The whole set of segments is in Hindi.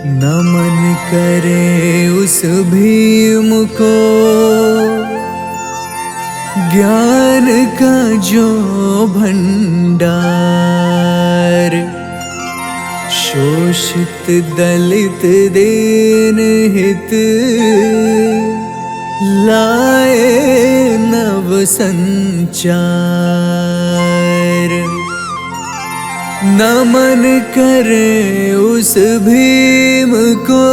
नमन करे उस भीम को, ज्ञान का जो भंडार। शोषित दलित दीन हित, लाए नव संचार। नमन करे उस भीम को,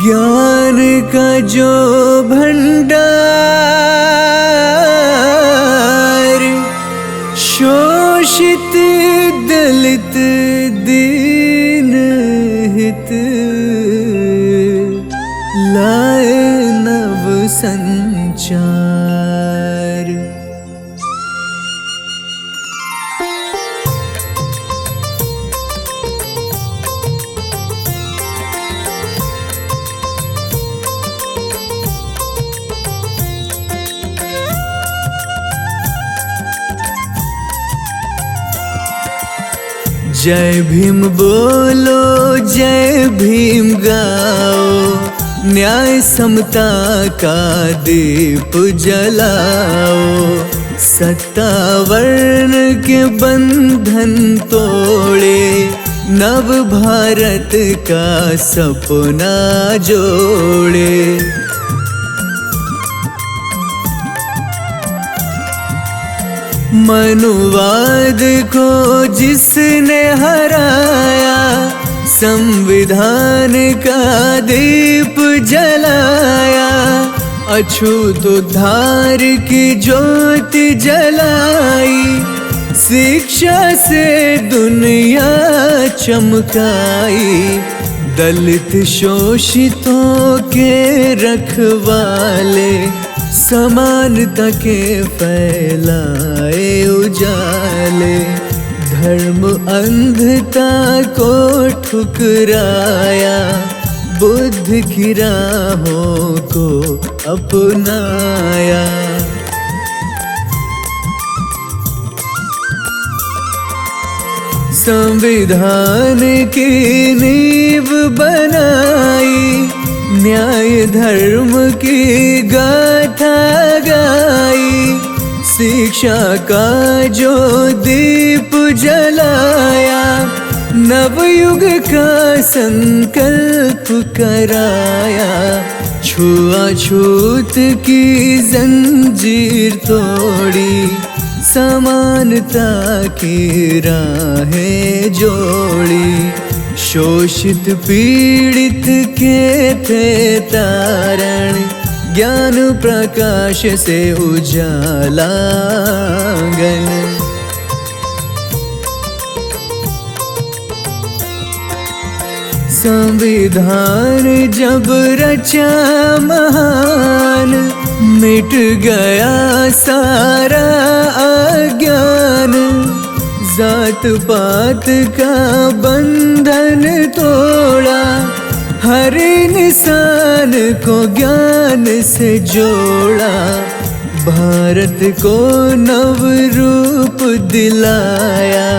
ज्ञान का जो भंडार। शोषित दलित दीन हित, लाए नव संचार। जय भीम बोलो, जय भीम गाओ, न्याय समता का दीप जलाओ। सत्ता वर्ण के बंधन तोड़े, नव भारत का सपना जोड़े। मनुवाद को जिसने हराया, संविधान का दीप जलाया। अछूत उद्धार की ज्योति जलाई, शिक्षा से दुनिया चमकाई। दलित शोषितों के रखवाले, समानता के फैलाए उजाले। धर्म अंधता को ठुकराया, बुद्ध की राहों को अपनाया। संविधान की नींव बनाई, न्याय धर्म की गाथा गाई। शिक्षा का जो दीप जलाया, नवयुग का संकल्प कराया। छुआछूत की जंजीर तोड़ी, समानता की राहें जोड़ी। शोषित पीड़ित के थे तारण, ज्ञान प्रकाश से उजाला आंगन। संविधान जब रचा महान, मिट गया सारा अज्ञान। जात पात का बंधन तोड़ा, हर इंसान को ज्ञान से जोड़ा। भारत को नव रूप दिलाया,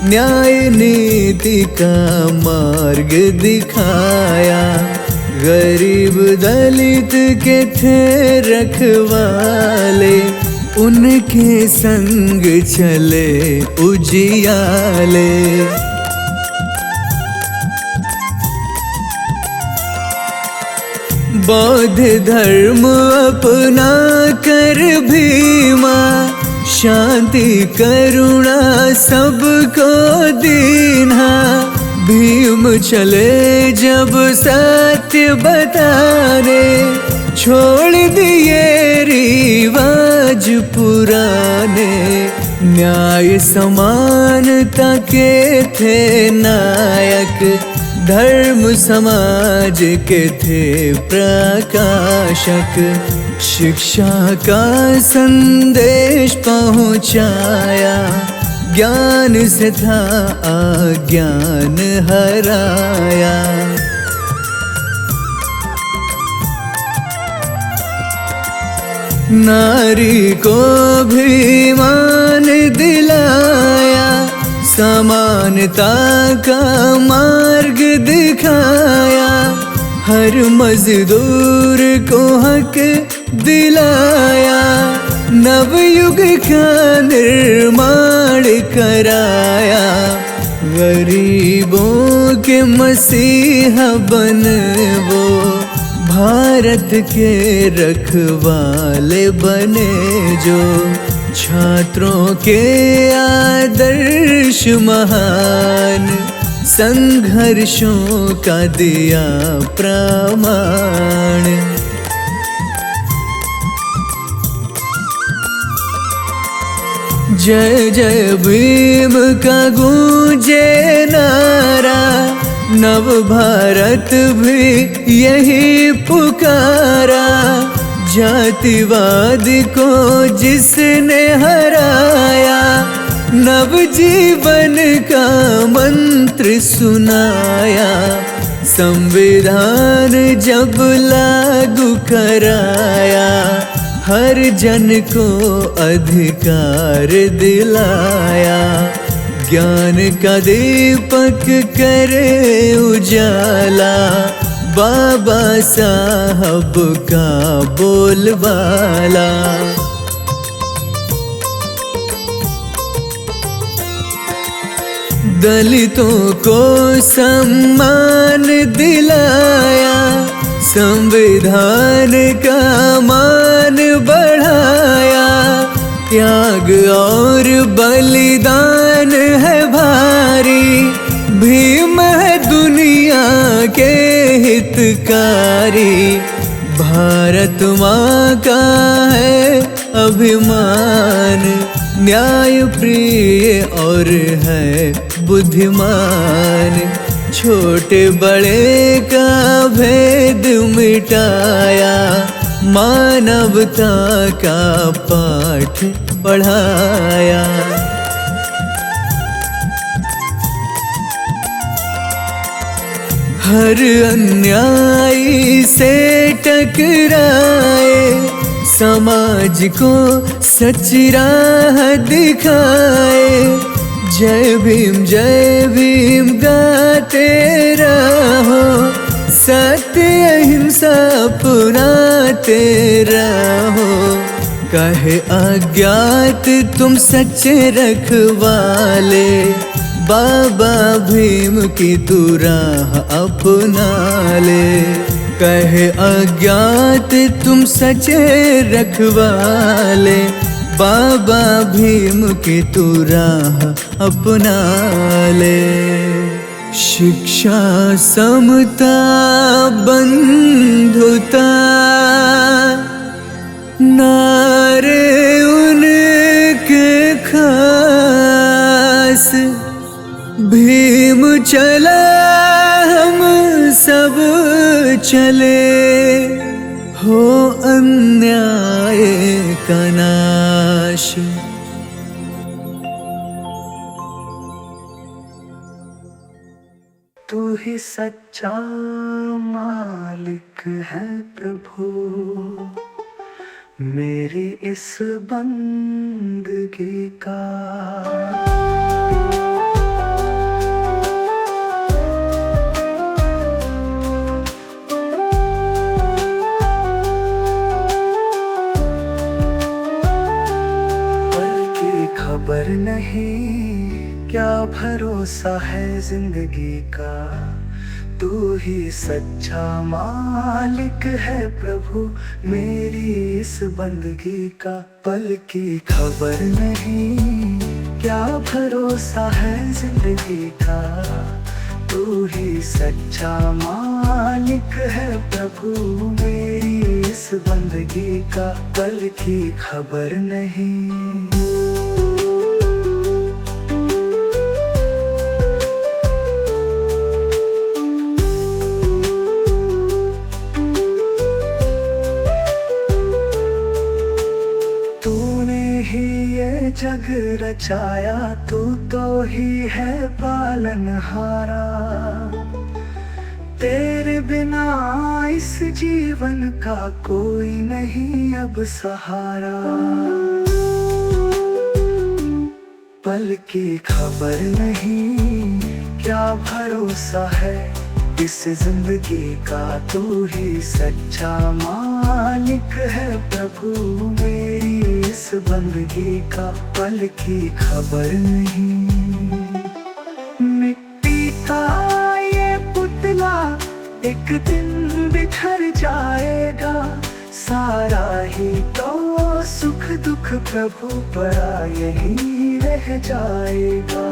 न्याय नीति का मार्ग दिखाया। गरीब दलित के थे रखवाले, उनके संग चले उजियाले। बौद्ध धर्म अपना कर भीमा, शांति करुणा सबको दीना। भीम चले जब सत्य बताने, छोड़ दिए रिवाज पुराने। न्याय समानता के थे नायक, धर्म समाज के थे प्रकाशक। शिक्षा का संदेश पहुँचाया, ज्ञान से था अज्ञान हराया। नारी को भी मान दिलाया, समा समानता का मार्ग दिखाया, हर मजदूर को हक दिलाया, नवयुग का निर्माण कराया, गरीबों के मसीहा बन वो भारत के रखवाले बने जो, छात्रों के आदर्श महान, संघर्षों का दिया प्रमाण। जय जय भीम का गूंजे नारा, नव भारत भी यही पुकारा, जातिवाद को जिसने हराया, नवजीवन का मंत्र सुनाया, संविधान जब लागू कराया, हर जन को अधिकार दिलाया, ज्ञान का दीपक करे उजाला, बाबा साहब का बोलबाला। दलितों को सम्मान दिलाया, संविधान का मान बढ़ाया, त्याग और बलिदान है भारी, भीम है दुनिया के हितकारी, भारत माँ का है अभिमान, न्याय प्रिय और है बुद्धिमान, छोटे बड़े का भेद मिटाया, मानवता का पाठ पढ़ाया। हर अन्याय से टकराए, समाज को सच्ची राह दिखाए, जय भीम गाते रहो, सत्य अहिंसा अपनाते रहो, कहे अज्ञात तुम सच्चे रखवाले, बाबा भीम की तू राह अपना ले, कहे अज्ञात तुम सच्चे रखवाले, बाबा भीम की तू राह अपना ले। शिक्षा समता बंधुता नारे उनके खास, भीम चला हम सब चले, हो अन्याय का नाश। तू ही सच्चा मालिक है प्रभु, मेरी इस बंदगी का। खबर नहीं क्या भरोसा है जिंदगी का, तू ही सच्चा मालिक है प्रभु, मेरी इस बंदगी का। पल की खबर नहीं क्या भरोसा है जिंदगी का, तू ही सच्चा मालिक है प्रभु, मेरी इस बंदगी का। पल की खबर नहीं। जग रचाया तू तो ही है पालनहारा, तेरे बिना इस जीवन का कोई नहीं अब सहारा। पल की खबर नहीं, क्या भरोसा है इस जिंदगी का। तू ही सच्चा मालिक है प्रभु, मेरी इस बंदगी का। पल की खबर नहीं। मिट्टी का ये पुतला एक दिन बिखर जाएगा, सारा ही तो सुख दुख प्रभु पड़ा यही रह जाएगा।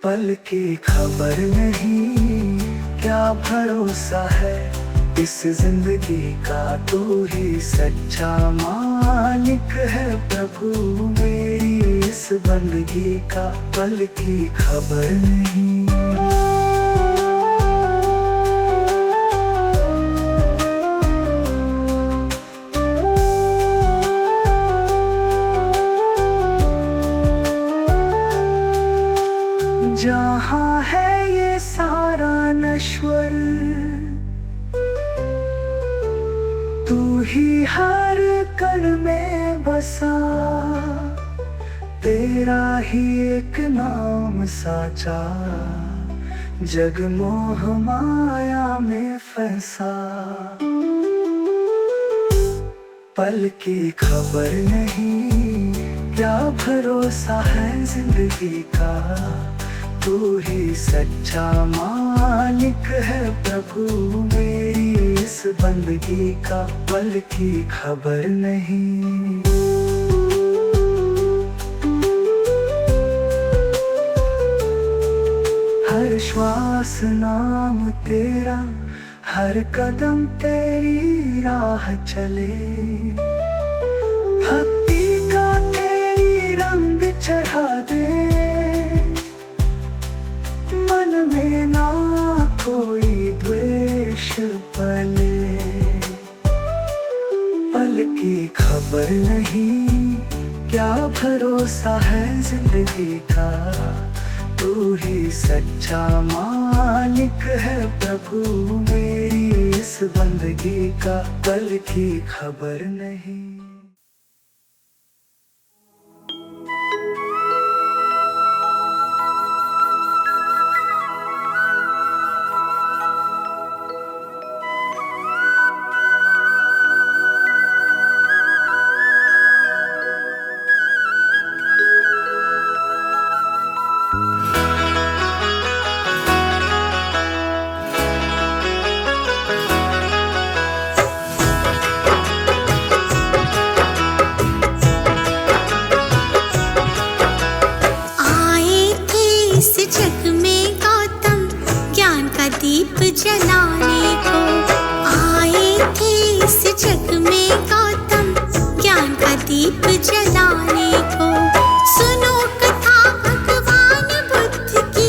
पल की खबर नहीं, क्या भरोसा है इस जिंदगी का। तू ही सच्चा मालिक है प्रभु, मेरी इस बंदगी का। पल की खबर नहीं। जहाँ है ये सारा नश्वर, तू ही हर कण में बसा। तेरा ही एक नाम साचा, जग मोह माया में फंसा। पल की खबर नहीं, क्या भरोसा है जिंदगी का। तू ही सच्चा मालिक है प्रभु, मेरी इस बंदगी का। पल की खबर नहीं। हर श्वास नाम तेरा, हर कदम तेरी राह चले। भक्ति का तेरी रंग चढ़ा दे, मन में ना कोई द्वेष पले। पल की खबर नहीं, क्या भरोसा है जिंदगी का। तू ही सच्चा मालिक है प्रभु, मेरी इस बंदगी का। पल की खबर नहीं। दीप जलाने को आए थे इस जग में गौतम, ज्ञान का दीप जलाने को। सुनो कथा भगवान बुद्ध की,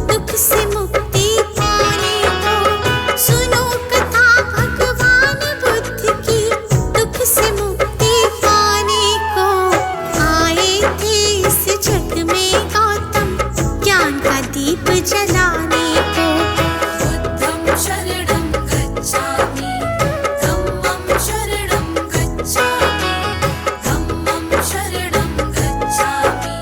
दुख से मुक्ति पाने को। सुनो कथा भगवान बुद्ध की, दुख से मुक्ति पाने को। आए थे इस जग में गौतम, ज्ञान का दीप जलाने को। शरणं गच्छामि, धम्मं शरणं गच्छामि, धम्मं शरणं गच्छामि,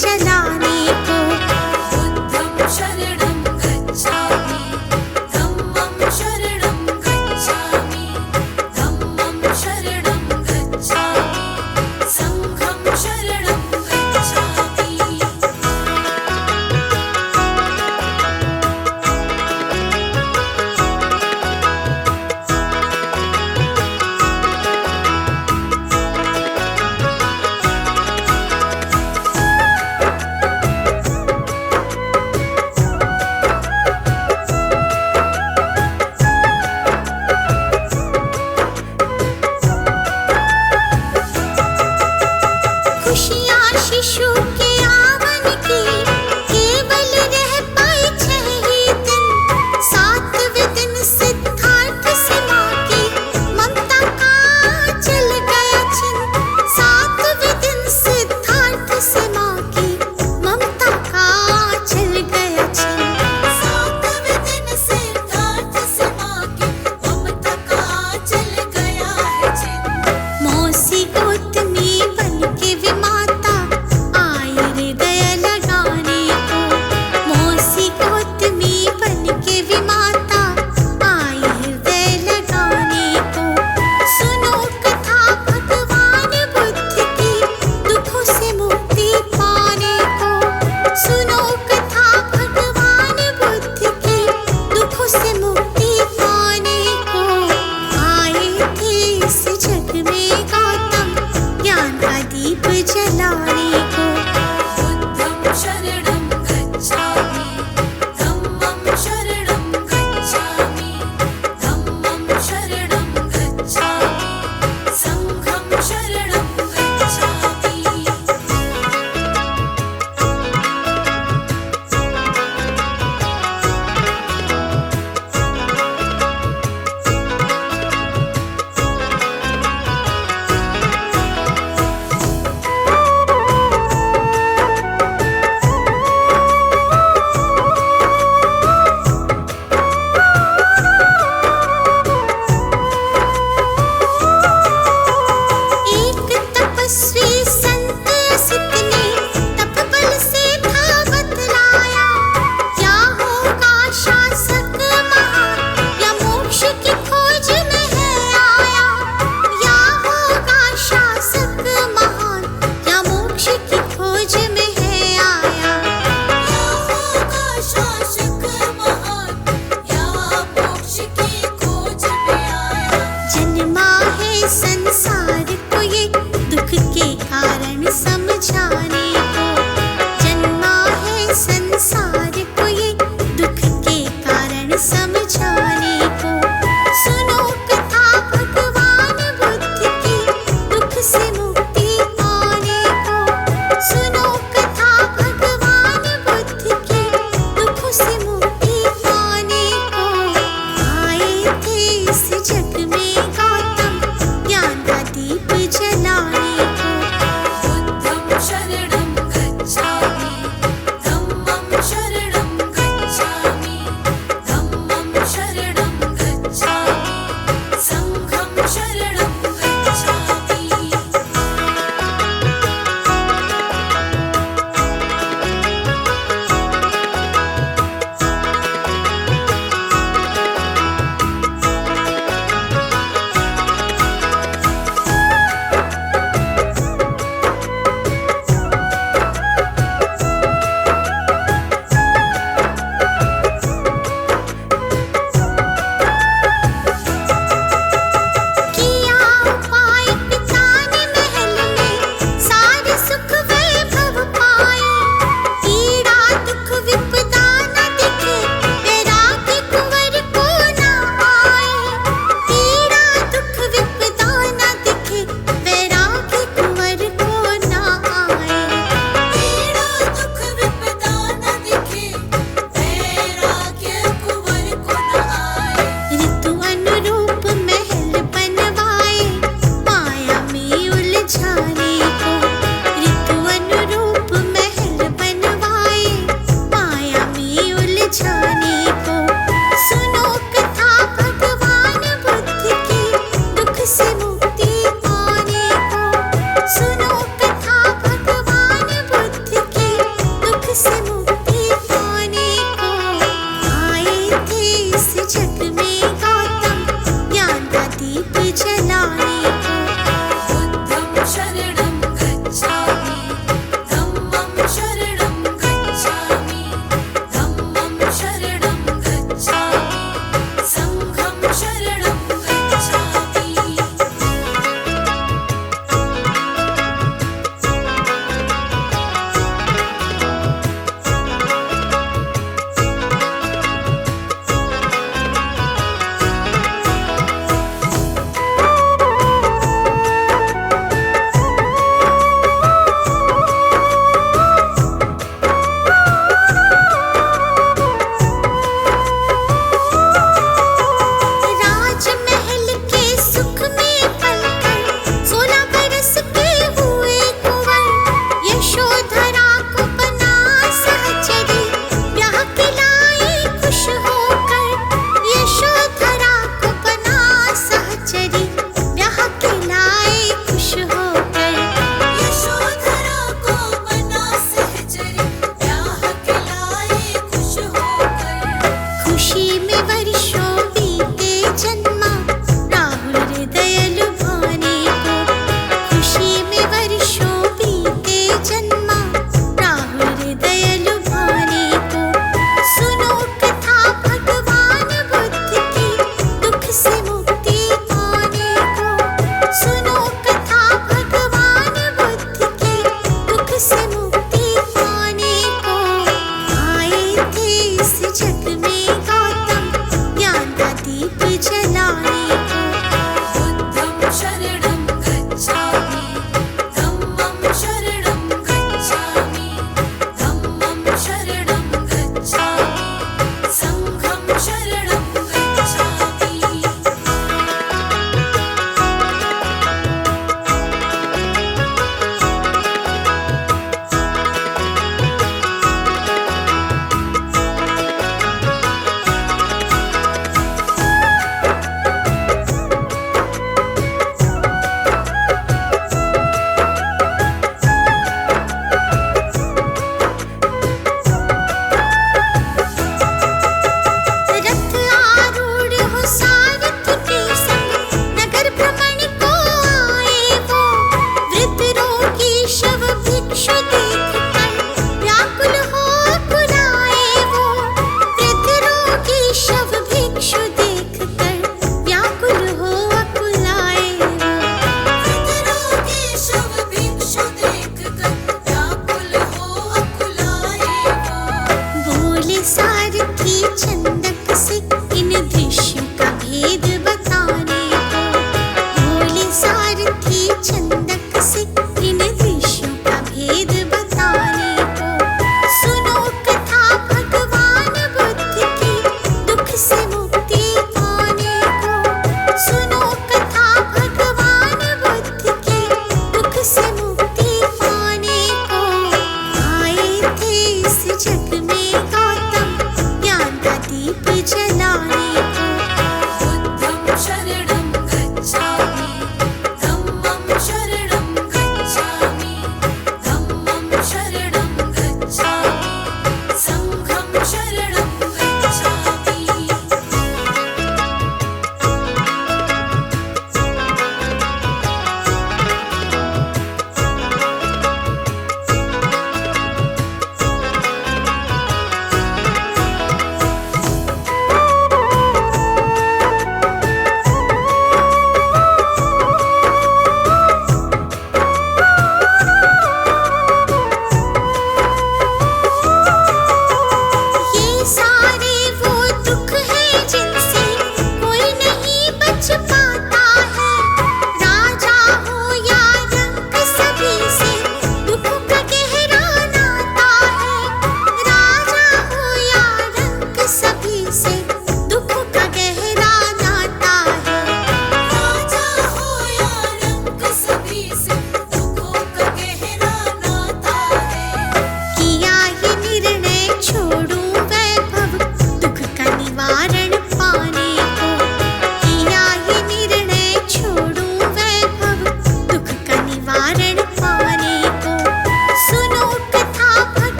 जलाने को। बुद्धं शरणं गच्छामि धम्मं शरणं गच्छामि धम्मं शरणं गच्छामि संघं शरणं गच्छामि। खुशियाँ शिशु के आवन की केवल रह पाई 6 ही दिन। 7वें दिन सिद्धार्थ से माँ की ममता का चल गया छिन। 7वें दिन सिद्धार्थ से माँ की ममता का चल गया छिन। 7वें दिन सिद्धार्थ से माँ की ममता का चल गया है छिन। मौसी गोतनी बन के विमाता आई हृदय लगाने को। मौसी गोतनी बन के विमाता आई हृदय लगाने को। सुनो कथा भगवान बुद्ध की दुखों से मुक्ति पाने को। सुनो कथा भगवान बुद्ध की दुखों से मुक्ति पाने को। आए थे इस जग में गौतम ज्ञान का दीप जलाने को। बुद्धं शरणं गच्छामि धम्मं शरणं गच्छामि धम्मं शरणं गच्छामि संघं शरणं गच्छामि। एक तपस्वी संत सिद्ध ने तपबल से था बतलाया। क्या होगा शासक महान या मोक्ष की खोज में है आया। या होगा शासक महान या मोक्ष की खोज में है आया। या होगा शासक महान या मोक्ष की खोज में आया। जन्मा है संसार को ये दुख के कारण समझाने को। जन्मा है संसार को ये दुख के कारण समझाने को। सुनो कथा भगवान बुद्ध की दुख से मुक्ति पाने को। सुनो कथा भगवान बुद्ध की दुखों से मुक्ति पाने को। आए थे इस जग में गौतम ज्ञान का दीप जलाने को। बुद्धं शरणं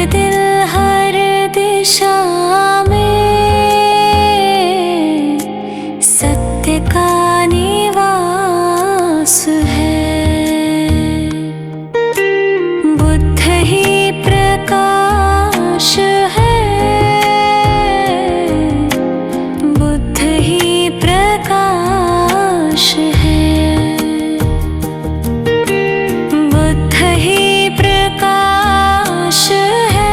दिल हर दिशा में सत्य का निवास है। बुद्ध ही प्रकाश है, बुद्ध ही प्रकाश है, बुद्ध ही प्रकाश है।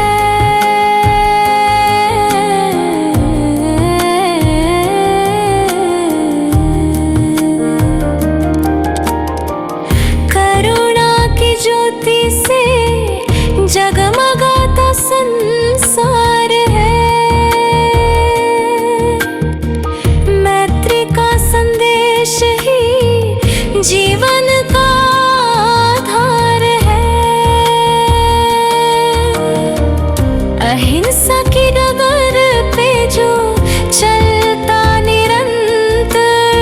करुणा की ज्योति से जगमगाता संसार है, मैत्री का संदेश ही जीवन का आधार है। अहिंसा की डगर पे जो चलता निरंतर,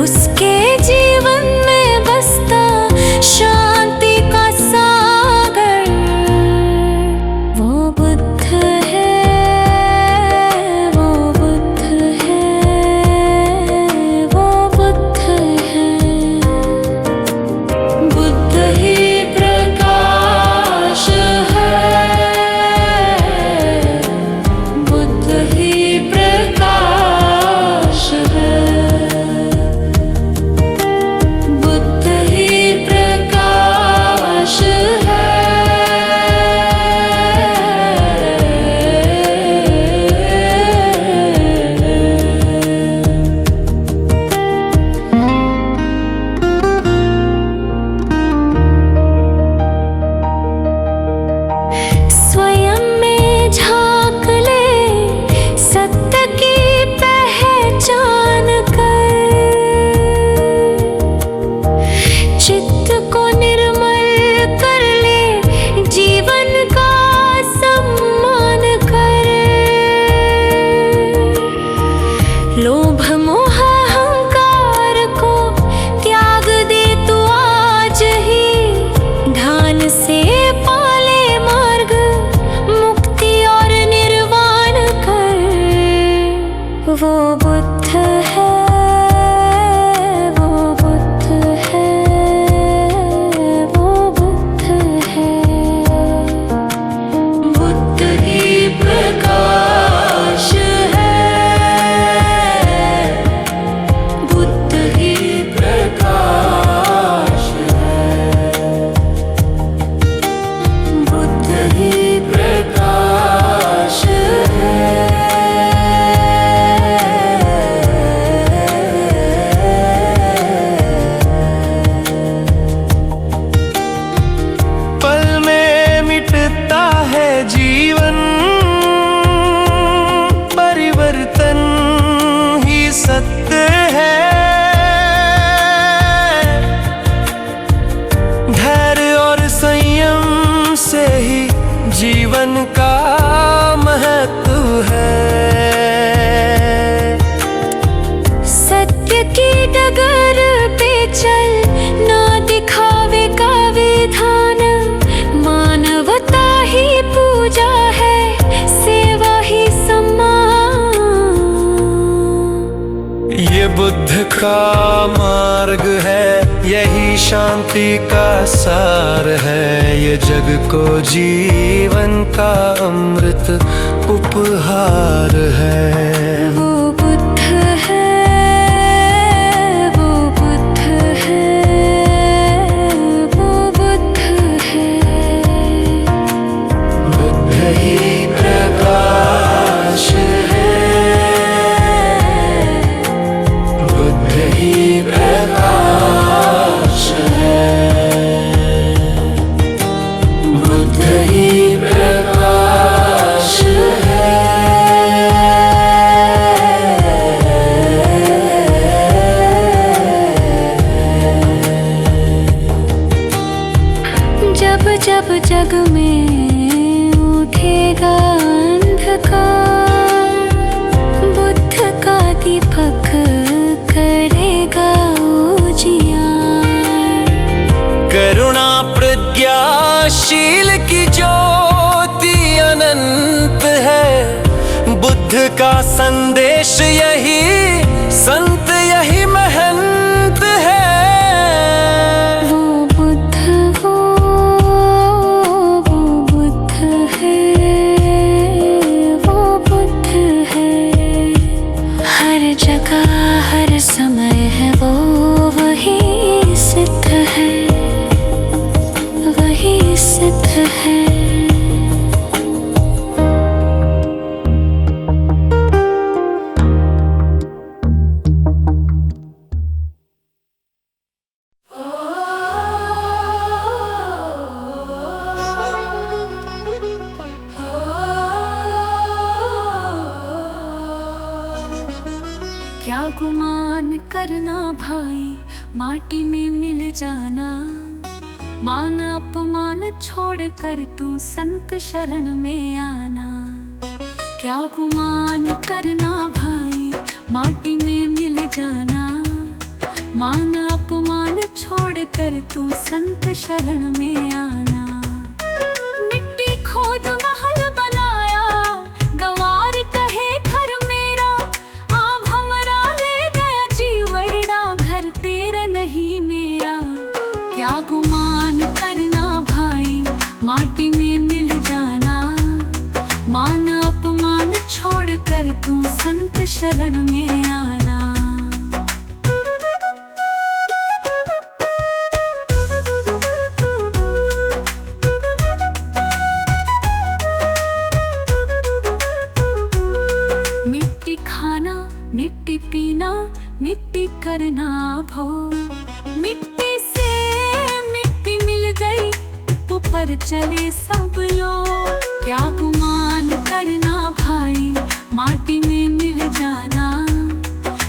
उसके जीवन में बसता शांति का सागर, वो बुद्ध है, वो बुद्ध है, वो बुद्ध है। बुद्ध ही प्रकाश है, बुद्ध ही प्रकाश है, बुद्ध ही प्रकाश है। स्वयं में झांक ले सत्य की पहचान कर, चित्त को निर्मल कर ले, जीवन का सम्मान कर। लोभ मोह अहंकार को त्याग दे तू आज ही, ध्यान से पाले मार्ग मुक्ति और निर्वाण कर। वो बुद्ध है, वो बुद्ध है, वो बुद्ध है। बुद्ध ही प्रकाश है, बुद्ध ही प्रकाश है, बुद्ध ही प्रकाश है। पल में मिटता है जीवन, परिवर्तन ही सत्य है। धैर्य और संयम से ही जीवन का महत्व है। सत्य की डगर पे चल, ना दिखावे का विधान, मानवता ही पूजा है, सेवा ही सम्मान। ये बुद्ध का मार्ग है, यही शांति का सार है। ये जग को जीवन का अमृत उपहार है। वो बुद्ध है, वो बुद्ध है, वो बुद्ध है। बुद्ध ही प्रकाश है, बुद्ध ही प्रकाश है, बुद्ध ही प्रकाश है। जब जब जग में उठेगा अंधकार, बुद्ध का दीपक करेगा उजियार। करुणा प्रज्ञाशील की ज्योति अनंत है। बुद्ध का संदेश यही, संत यही महंत है। वो बुद्ध है, वो बुद्ध है। हर जगह हर समय है वो, वही सिद्ध है, वही सिद्ध है। क्या गुमान करना भाई, माटी में मिल जाना। मान अपमान छोड़ कर तू संत शरण में आना। क्या गुमान करना भाई, माटी में मिल जाना। मान अपमान छोड़ कर तू संत शरण में आना। मिट्टी खोद महल बनाया, गंवार कहे घर मेरा। आब हमरा ले गया जीवड़ा, घर तेरा नहीं मेरा। क्या गुमान करना भाई, माटी में मिल जाना। मान अपमान छोड़ कर तू संत शरण में आना। मिट्टी खाना, मिट्टी पीना, मिट्टी करना भो। मिट्टी से मिट्टी मिल गई, ऊपर चले सब लोग। क्या गुमान करना भाई, माटी में मिल जाना।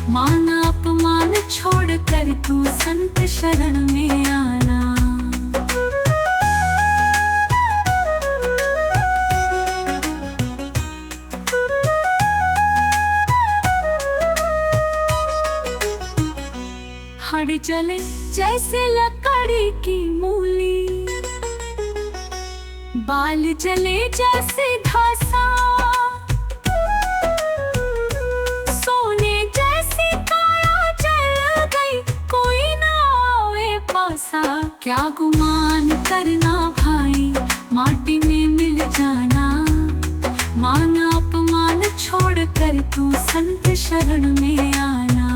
मान अपमान छोड़ कर तू संत शरण में आना। हट जले जैसे लकड़ी की मूली, बाल जले जैसे धासा। सोने जैसी काया जल गई, कोई ना आवे पासा। क्या गुमान करना भाई, माटी में मिल जाना। मान अपमान छोड़ कर तू संत शरण में आना।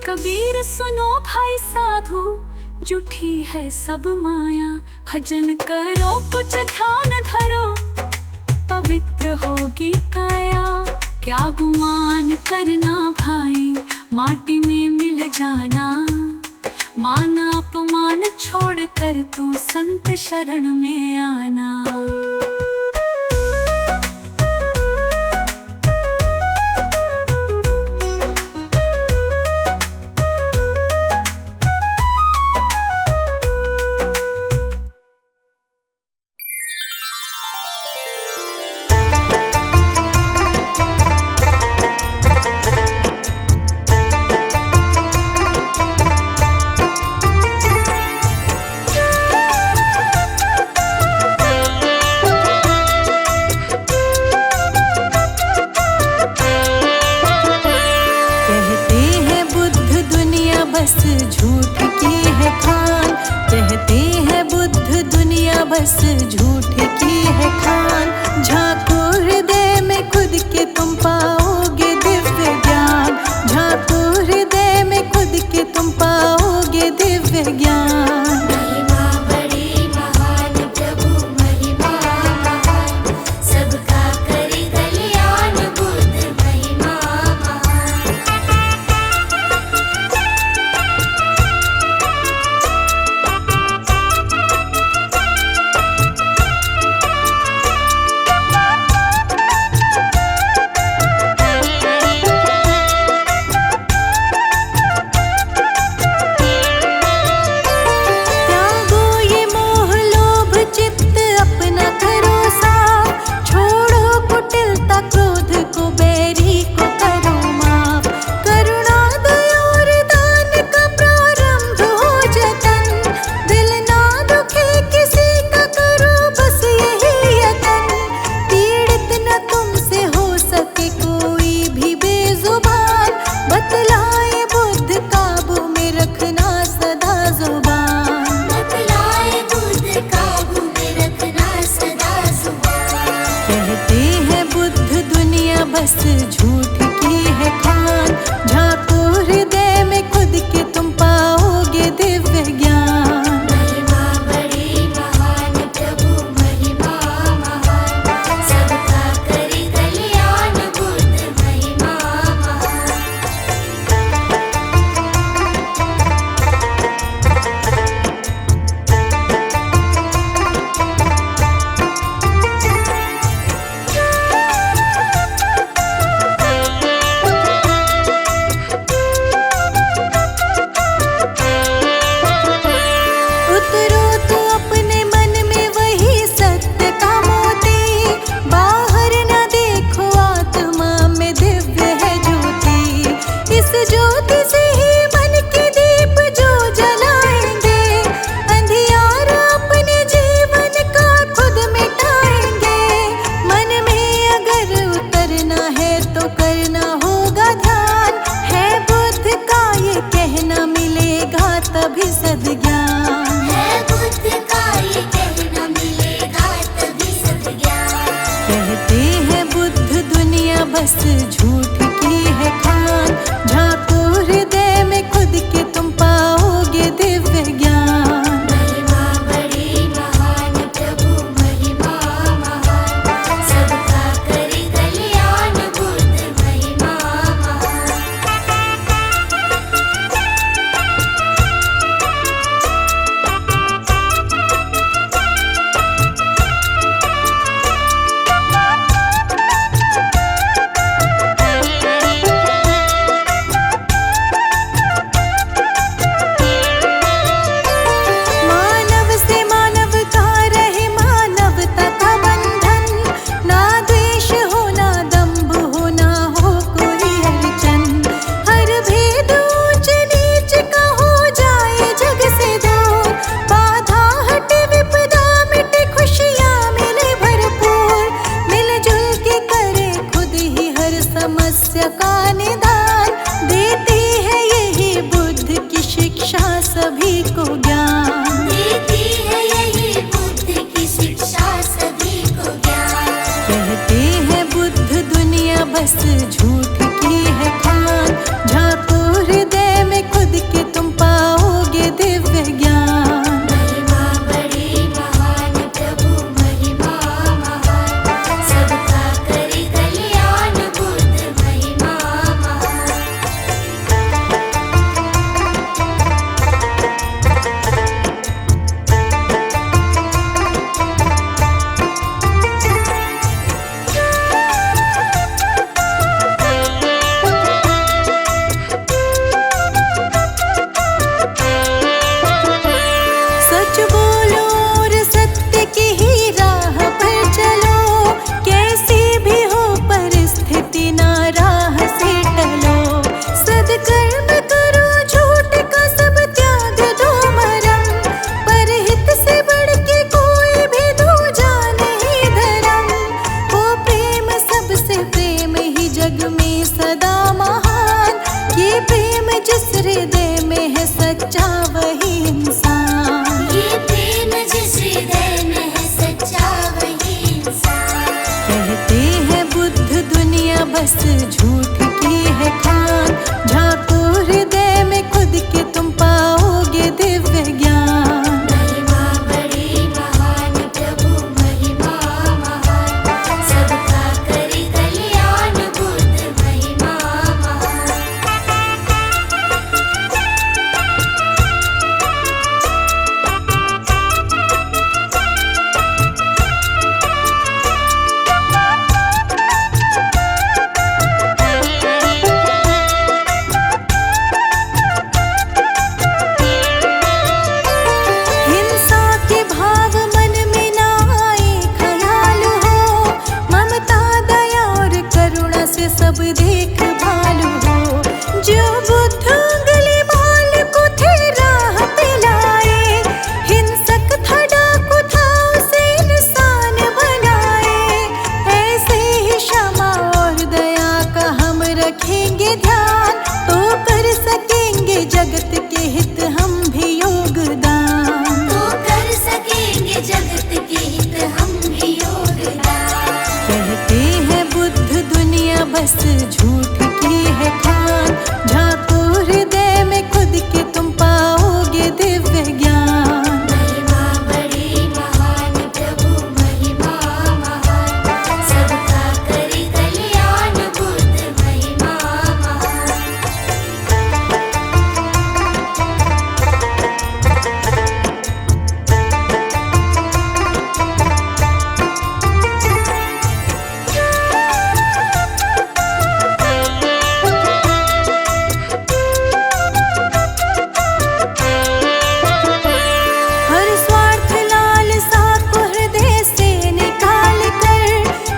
कबीर सुनो भाई साधु, झूठी है सब माया। भजन करो कुछ ध्यान धरो, पवित्र होगी काया। क्या गुमान करना भाई, माटी में मिल जाना। मान अपमान छोड़ कर तू संत शरण में आना। बस झूठ की है खान। झांको हृदय में खुद के तुम पाओगे दिव्य ज्ञान। महिमा बड़ी महान प्रभु महिमा महान, सबका करे कल्याण बुद्ध महिमा महान। उतरो तो अपने मन में वही सत्य का मोती, बाहर न देखो आत्मा में दिव्य है ज्योति। इस ज्योति से ही मन के दीप जो जलाएंगे, अंधियारा अपने जीवन का खुद मिटाएंगे। मन में अगर उतरना है तो करना होगा ध्यान, है बुद्ध का ये कहना मिलेगा तभी सद्ज्ञान। है बुद्ध का ये कहना मिलेगा तभी सद्ज्ञान। कहते हैं बुद्ध दुनिया बस झूठ की है खान। झांको हृदय में खुद के तुम पाओगे दिव्य ज्ञान। महिमा बड़ी महान प्रभु महिमा महान, सबका करे कल्याण बुद्ध महिमा महान। मानव से मानव का रहे मानवता का बंधन, ना द्वेष हो ना दंभ हो ना हो कोई अड़चन। हर भेद ऊंच नीच का हो जाए जग से दूर, बाधा हटे विपदा मिटे खुशियाँ मिले भरपूर। मिलजुल के करे खुद ही हर समस्या का निदान, देती है यही बुद्ध की शिक्षा सभी को ज्ञान। देती है यही बुद्ध की शिक्षा सभी को ज्ञान। कहते हैं बुद्ध दुनिया बस झूठ की है खान। झांको हृदय में खुद के तुम पाओगे दिव्य ज्ञान। महिमा बड़ी महान प्रभु महिमा महान, सबका करे कल्याण बुद्ध महिमा महान। सच बोलो और सत्य की ही राह पर चलो, कैसी भी हो परिस्थिति ना राह से टलो। सद्कर्म करो झूठ का सब त्याग दो मरम, परहित से बढ़ के कोई भी दूजा नहीं धर्म। वो प्रेम सबसे प्रेम ही जग में सदा महान, ये प्रेम जिस हृदय में है सच्चा वही इंसान। ये प्रेम जिस हृदय में है सच्चा वही इंसान। कहते हैं बुद्ध दुनिया बस झूठ की है खान। झांको हृदय में खुद के तुम पाओगे दिव्य ज्ञान। महिमा बड़ी महान प्रभु महिमा महान, सबका करे कल्याण बुद्ध महिमा महान। हिंसा के भाव मन में ना आए ख्याल हो, ममता दया और करुणा से सब देखभाल हो। जो बुद्ध उंगली माल को थे राह पे लाए, हिंसक था डाकू था उसे इंसान बनाए। ऐसे ही क्षमा और दया का हम रखेंगे ध्यान, तो कर सकेंगे जगत के हित हम भी योगदान। तो कर सकेंगे जगत के हित हम भी योगदान। कहते हैं बुद्ध दुनिया बस झूठ की है खान। झांको हृदय में खुद के तुम पाओगे दिव्य ज्ञान। महिमा बड़ी महान प्रभु महिमा महान, सबका करे कल्याण बुद्ध महिमा महान। हर स्वार्थ लालसा को हृदय से निकाल कर,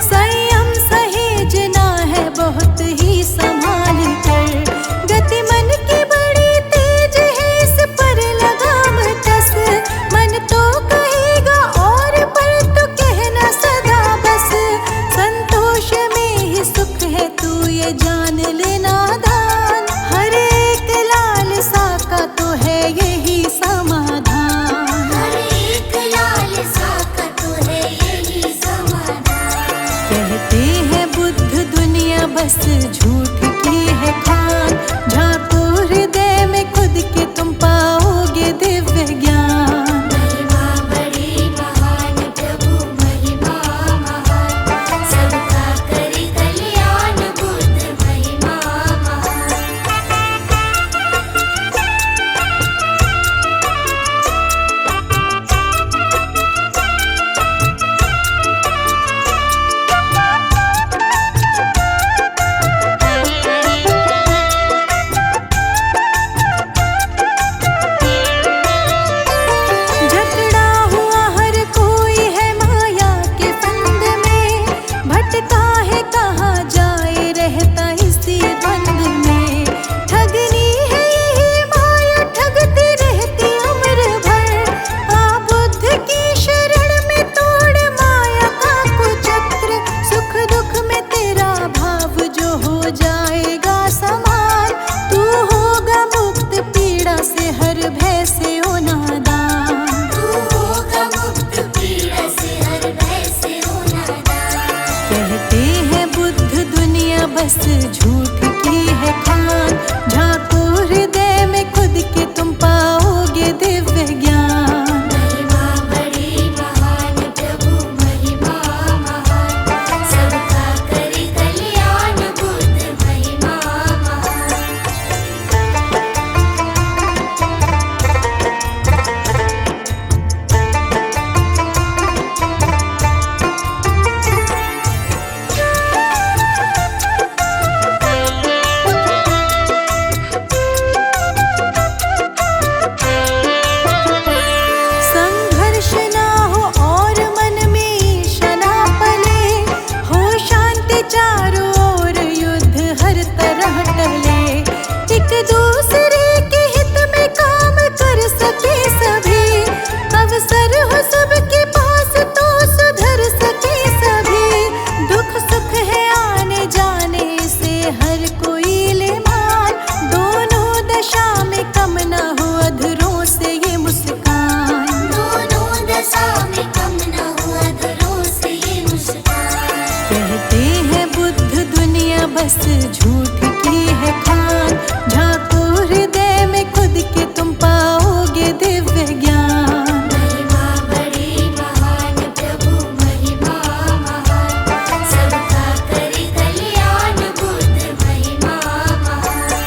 संयम सहेजना है बहुत ही संभाल कर। गति मन की बड़ी तेज है, इस पर लगाम कस। मन तो कहेगा और पर तो कहना सदा बस। संतोष में ही सुख है तू ये जान लेना दान। हर एक लालसा का तो है यही समाधान। हर एक लालसा का तो है यही समाधान। कहते हैं बुद्ध दुनिया बस झूठ की है खान। झांको हृदय में खुद के तुम पाओगे दिव्य ज्ञान। महिमा बड़ी महान प्रभु महिमा महान, सबका करे कल्याण बुद्ध महिमा महान। जकड़ा हुआ हर कोई है माया के फंद में। भटका है कहाँ जाए रहता इसी बंद में। ठगनी है यही माया ठगती रहती उम्र भर। आ बुद्ध की शरण में तोड़ माया का कुचक्र। सुख दुख में तेरा भाव जो हो जाएगा समान। तू होगा मुक्त पीड़ा से हर भय से ओ नादान। तू होगा मुक्त पीड़ा से हर भय से ओ नादान। कहते हैं बुद्ध दुनिया बस झूठ की है खान। झांको हृदय में खुद के तुम पाओगे दिव्य ज्ञान। महिमा बड़ी महान प्रभु महिमा महान, सबका करे कल्याण बुद्ध महिमा महान। संघर्ष ना हो और मन में ईर्ष्या ना पले। हो शांति चारों ओर युद्ध हर तरह टले। एक दूसरे के हित में काम कर सके सभी। अवसर हो सबके पास तो सुधर सके सभी। दुख सुख है आने जाने से हर कोई ले मान। दोनों दशा में कम ना हो अधरों से ये मुस्कान। दोनों दशा में कम न हुआ अधरों से ये मुस्कान। कहते हैं बुद्ध दुनिया बस झूठ की है खान। झांको हृदय में खुद के तुम पाओगे दिव्य ज्ञान। महिमा बड़ी महान प्रभु महिमा महान, सबका करे कल्याण बुद्ध महिमा महान।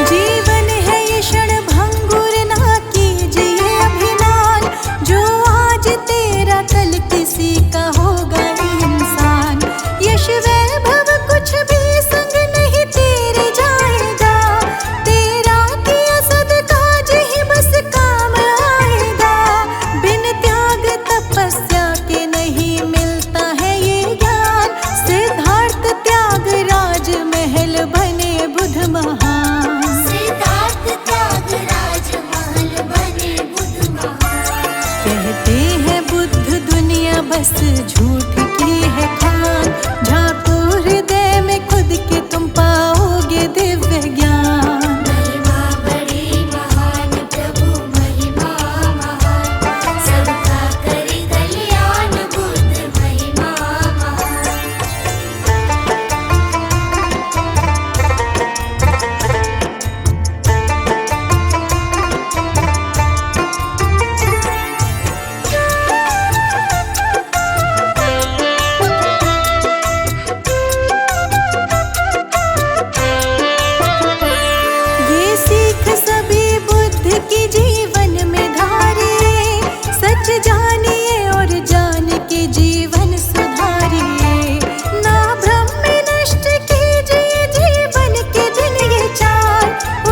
जीवन है ये क्षण भंगुर ना कीजिए अभिमान। जो आज तेरा कल किसी का होगा इंसान। यश वैभव कुछ भी संग नहीं तेरे जाएगा। तेरा किया सदकाज ही बस काम आएगा। बिन त्याग तपस्या के नहीं मिलता है ये ज्ञान। सिद्धार्थ त्यागराज महल बने बुद्ध महान। सिद्धार्थ त्यागराज महल बने बुद्ध महान। कहते हैं बुद्ध दुनिया बस झूठ की है खान। झांको हृदय में खुद के तुम पाओगे दिव्य ज्ञान। महिमा बड़ी महान प्रभु महिमा महान, सबका करे कल्याण बुद्ध महिमा महान। ये सीख सभी बुद्ध के जीवन में धारिए। सच जानिए और जान के जीवन सुधारिए। ना भ्रम में नष्ट कीजिए जीवन के दिन ये चार।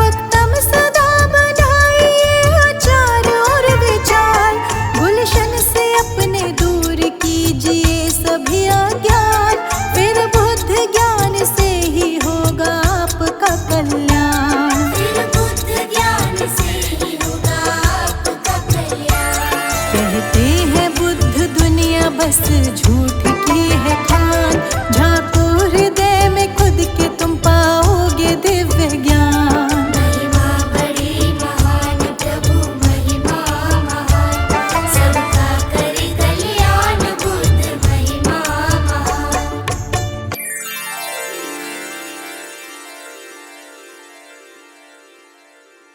उत्तम सदा बनाइए आचार और विचार। गुलशन से अपने दूर कीजिए सभी अज्ञान। फिर बुद्ध ज्ञान से ही होगा आपका कल्याण। फिर बुद्ध ज्ञान से ही होगा आपका कल्याण। कहते हैं बुद्ध दुनिया बस झूठ की है खान।